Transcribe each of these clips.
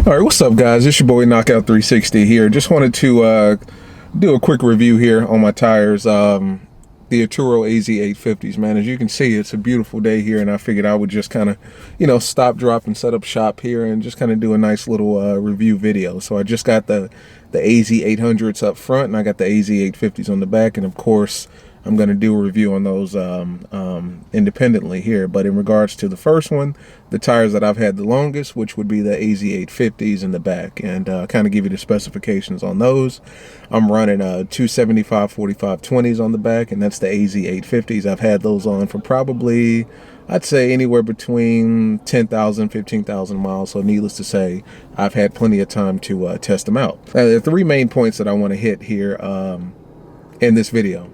All right, what's up, guys? It's your boy Knockout 360 here. Just wanted to do a quick review here on my tires. The Atturo AZ850s, man. As you can see, it's a beautiful day here, and I figured I would just kind of, stop, drop, and set up shop here and just kind of do a nice little review video. So I just got the AZ800s up front, and I got the AZ850s on the back, and of course, I'm going to do a review on those independently here. But in regards to the first one, the tires that I've had the longest, which would be the AZ850s in the back, and kind of give you the specifications on those. I'm running 275 45/20s on the back, and that's the AZ850s. I've had those on for probably, I'd say, anywhere between 10,000, 15,000 miles. So needless to say, I've had plenty of time to test them out. There are three main points that I want to hit here in this video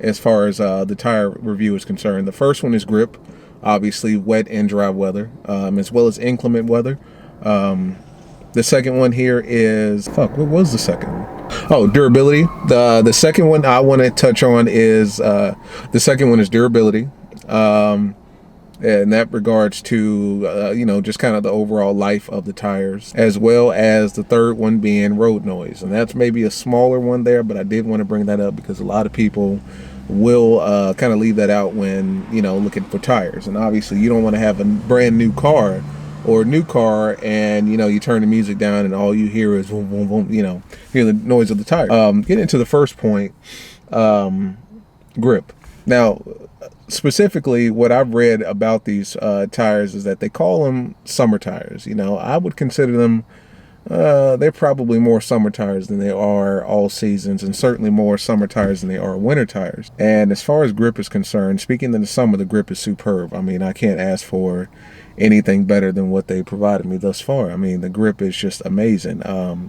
as far as the tire review is concerned. The first one is grip, obviously wet and dry weather, as well as inclement weather. The second one here is, what was the second one? Oh, durability. The second one I want to touch on is, durability. In that regards to, just kind of the overall life of the tires, as well as the third one being road noise. And that's maybe a smaller one there, but I did want to bring that up because a lot of people will kind of leave that out when, looking for tires. And obviously you don't want to have a brand new car or a new car and, you turn the music down and all you hear is boom, boom, boom, hear the noise of the tire. Getting into the first point, grip. Now, specifically, what I've read about these tires is that they call them summer tires. I would consider them, they're probably more summer tires than they are all seasons, and certainly more summer tires than they are winter tires. And as far as grip is concerned, speaking in the summer, the grip is superb. I mean, I can't ask for anything better than what they provided me thus far. I mean, the grip is just amazing.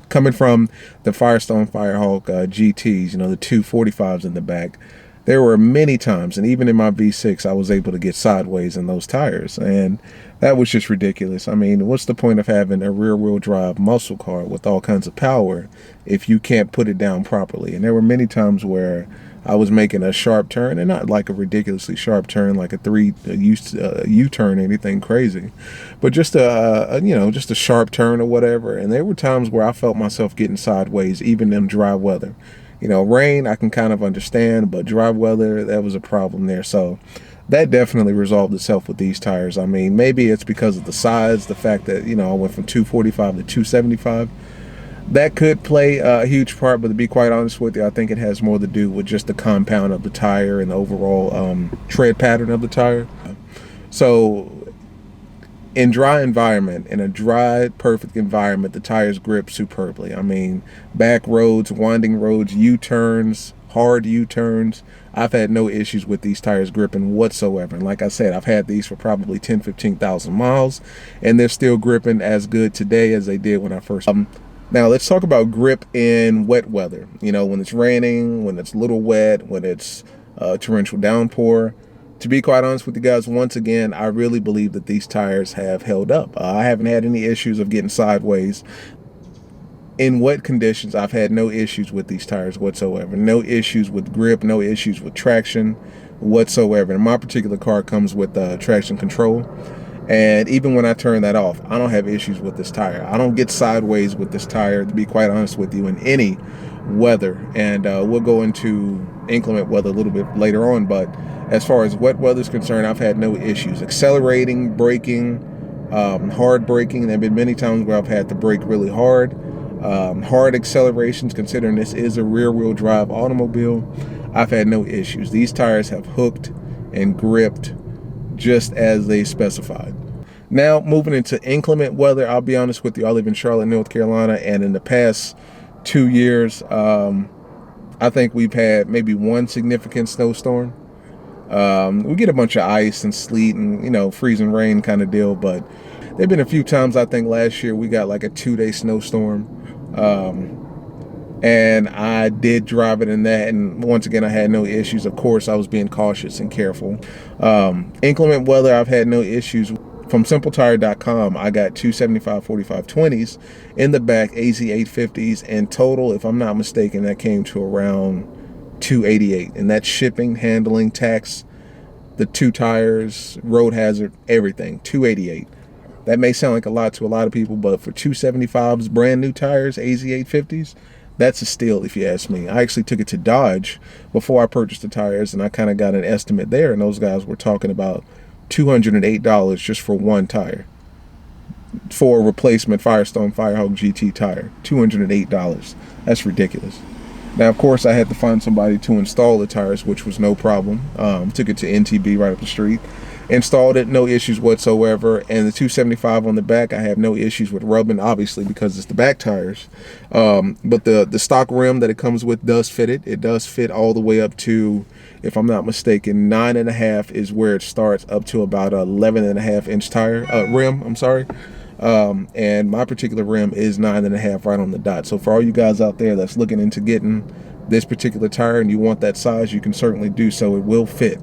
Coming from the Firestone Firehawk GTs, the 245s in the back, there were many times, and even in my V6, I was able to get sideways in those tires, and that was just ridiculous. I mean, what's the point of having a rear-wheel drive muscle car with all kinds of power if you can't put it down properly? And there were many times where I was making a sharp turn, and not like a ridiculously sharp turn, like a U-turn, anything crazy, but just just a sharp turn or whatever. And there were times where I felt myself getting sideways, even in dry weather. Rain, I can kind of understand, but dry weather, that was a problem there. So that definitely resolved itself with these tires. I mean, maybe it's because of the size, the fact that, I went from 245 to 275. That could play a huge part, but to be quite honest with you, I think it has more to do with just the compound of the tire and the overall tread pattern of the tire. So in dry environment, in a dry, perfect environment, the tires grip superbly. I mean, back roads, winding roads, U-turns, hard U-turns, I've had no issues with these tires gripping whatsoever. And like I said, I've had these for probably 10, 15,000 miles, and they're still gripping as good today as they did when I first. Now let's talk about grip in wet weather. When it's raining, when it's a little wet, when it's torrential downpour. To be quite honest with you guys, once again, I really believe that these tires have held up. I haven't had any issues of getting sideways. In wet conditions, I've had no issues with these tires whatsoever. No issues with grip, no issues with traction whatsoever. And my particular car comes with traction control. And even when I turn that off, I don't have issues with this tire. I don't get sideways with this tire, to be quite honest with you, in any weather. And we'll go into inclement weather a little bit later on, but as far as wet weather is concerned, I've had no issues. Accelerating, braking, hard braking. There have been many times where I've had to brake really hard. Hard accelerations, considering this is a rear-wheel drive automobile, I've had no issues. These tires have hooked and gripped just as they specified. Now, moving into inclement weather, I'll be honest with you, I live in Charlotte, North Carolina, and in the past 2 years, I think we've had maybe one significant snowstorm. We get a bunch of ice and sleet and, freezing rain kind of deal, but there have been a few times, I think last year, we got like a 2-day snowstorm. And I did drive it in that, and once again, I had no issues. Of course, I was being cautious and careful. Inclement weather, I've had no issues. From SimpleTire.com, I got 275 45/20s in the back, AZ850s, and total, if I'm not mistaken, that came to around 288, and that's shipping, handling, tax, the 2 tires, road hazard, everything, 288. That may sound like a lot to a lot of people, but for 275s, brand new tires, AZ850s, that's a steal if you ask me. I actually took it to Dodge before I purchased the tires, and I kind of got an estimate there, and those guys were talking about $208 just for one tire. For a replacement Firestone Firehawk GT tire, $208. That's ridiculous. Now, of course, I had to find somebody to install the tires, which was no problem. Took it to NTB right up the street. Installed it, no issues whatsoever. And the 275 on the back, I have no issues with rubbing, obviously, because it's the back tires. But the stock rim that it comes with does fit it. It does fit all the way up to, if I'm not mistaken, 9.5 is where it starts, up to about 11.5-inch tire rim. I'm sorry. And my particular rim is 9.5 right on the dot. So for all you guys out there that's looking into getting this particular tire and you want that size, you can certainly do so. It will fit.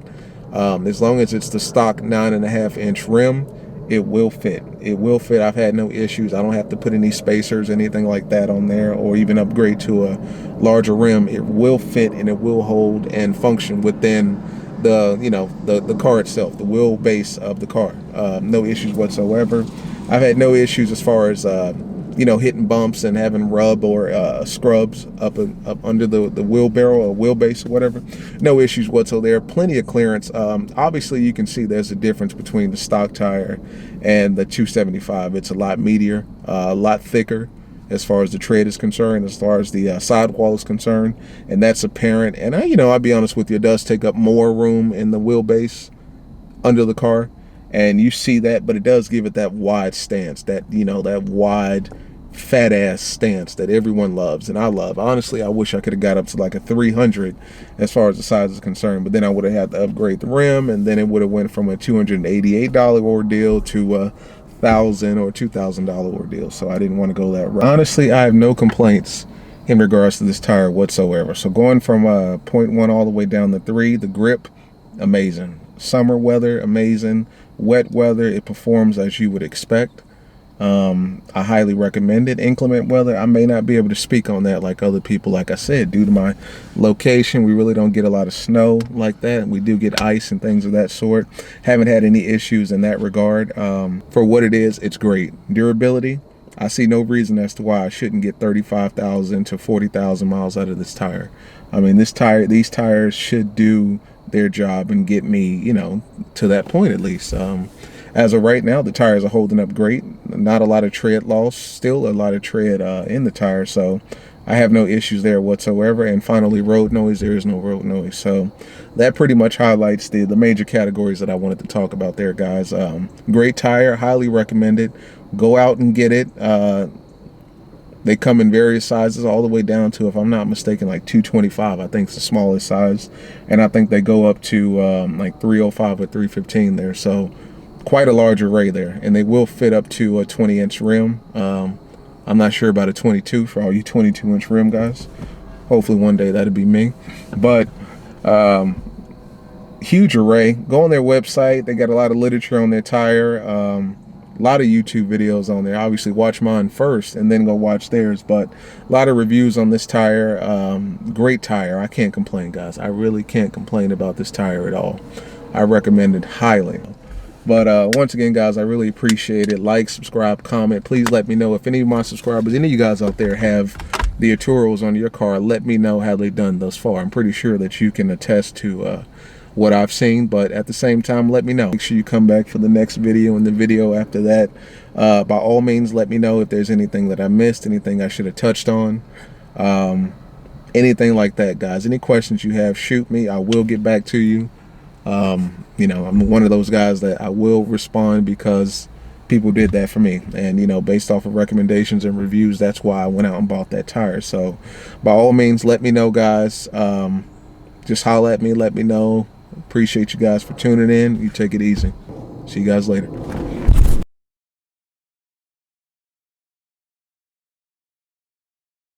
As long as it's the stock 9.5-inch rim, it will fit. It will fit. I've had no issues. I don't have to put any spacers, anything like that on there, or even upgrade to a larger rim. It will fit and it will hold and function within the, you know, the car itself, the wheelbase of the car. No issues whatsoever. I've had no issues as far as you know, hitting bumps and having rub or scrubs up under the wheelbarrow or wheelbase or whatever. No issues whatsoever. Plenty of clearance. Obviously, you can see there's a difference between the stock tire and the 275. It's a lot meatier, a lot thicker as far as the tread is concerned, as far as the sidewall is concerned, and that's apparent. And you know, I'll be honest with you, it does take up more room in the wheelbase under the car, and you see that, but it does give it that wide stance, that, you know, that wide fat ass stance that everyone loves and I love. Honestly, I wish I could have got up to like a 300 as far as the size is concerned, but then I would have had to upgrade the rim, and then it would have went from a $288 ordeal to a $1,000 or $2,000 ordeal. So I didn't want to go that route. Honestly, I have no complaints in regards to this tire whatsoever. So going from 0.1 all the way down to 3, the grip, amazing. Summer weather, amazing. Wet weather, it performs as you would expect. I highly recommend it. Inclement weather, I may not be able to speak on that like other people. Like I said, due to my location, we really don't get a lot of snow like that. We do get ice and things of that sort. Haven't had any issues in that regard. For what it is, it's great. Durability, I see no reason as to why I shouldn't get 35,000 to 40,000 miles out of this tire. I mean, these tires should do their job and get me, you know, to that point at least. As of right now, the tires are holding up great. Not a lot of tread loss, still a lot of tread in the tire, so I have no issues there whatsoever. And finally, road noise, there is no road noise. So that pretty much highlights the major categories that I wanted to talk about there, guys. Great tire, highly recommended. Go out and get it. They come in various sizes all the way down to, if I'm not mistaken, like 225. I think it's the smallest size. And I think they go up to like 305 or 315 there. So quite a large array there. And they will fit up to a 20-inch rim. I'm not sure about a 22 for all you 22-inch rim guys. Hopefully one day that'll be me. But huge array. Go on their website. They got a lot of literature on their tire. A lot of YouTube videos on there. Obviously watch mine first and then go watch theirs, but a lot of reviews on this tire. Great tire. I can't complain, guys. I really can't complain about this tire at all. I recommend it highly. But once again, guys, I really appreciate it. Like, subscribe, comment. Please let me know if any of my subscribers, any of you guys out there have the Atturos on your car. Let me know how they've done thus far. I'm pretty sure that you can attest to what I've seen, but at the same time, let me know. Make sure you come back for the next video and the video after that. By all means, let me know if there's anything that I missed, anything I should have touched on, anything like that, guys. Any questions you have, shoot me. I will get back to you. You know, I'm one of those guys that I will respond because people did that for me, and you know, based off of recommendations and reviews, that's why I went out and bought that tire. So by all means, let me know, guys. Just holler at me, let me know. Appreciate you guys for tuning in. You take it easy. See you guys later.